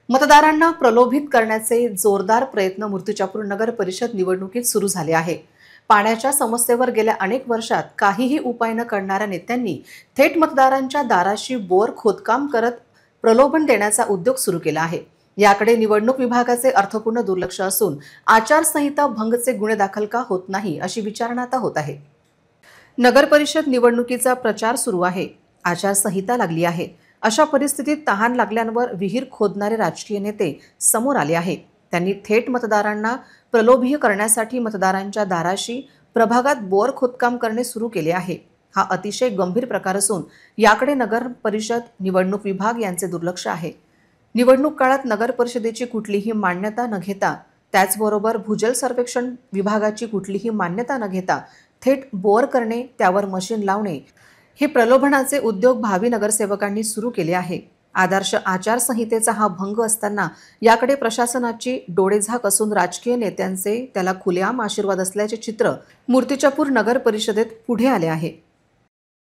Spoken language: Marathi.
मतदारांना प्रलोभित करण्याचे जोरदार प्रयत्न मूर्तिजापूर नगर परिषद निवडणुकीत सुरू झाले आहे। पाण्याच्या समस्येवर गेल्या अनेक वर्षात काहीही उपाय न करणाऱ्या नेत्यांनी थेट मतदारांच्या दाराशी बोर खोदकाम करत प्रलोभन देण्याचा उद्योग सुरू केला आहे। याकडे निवडणूक विभागाचे अर्थपूर्ण दुर्लक्ष असून आचारसंहिता भंगचे गुन्हे दाखल का होत नाही अशी विचारणा आता होत आहे। नगर परिषद निवडणुकीचा प्रचार सुरू आहे, आचारसंहिता लागली आहे। अशा परिस्थितीत तहान लागल्यावर विहीर खोदणारे राजकीय नेते समोर आले आहेत। त्यांनी थेट मतदारांना प्रलोभीय करण्यासाठी मतदारांच्या दाराशी प्रभागात बोर खोदकाम करणे सुरू केले आहे। हा अतिशय गंभीर प्रकार असून याकडे नगर परिषद निवडणूक विभाग यांचे दुर्लक्ष आहे। निवडणूक काळात नगर परिषदेची कुठलीही मान्यता न घेता, त्याचबरोबर भूजल सर्वेक्षण विभागाची कुठलीही मान्यता न घेता थेट बोर करणे, त्यावर मशीन लावणे हे प्रलोभनाचे उद्योग भावी नगरसेवकांनी सुरू केले आहे। आदर्श आचारसंहितेचा हा भंग असताना याकडे प्रशासनाची डोळेझाक असून राजकीय नेत्यांचे त्याला खुलेआम आशीर्वाद असल्याचे चित्र मूर्तिजापूर नगर परिषदेत पुढे आले आहे।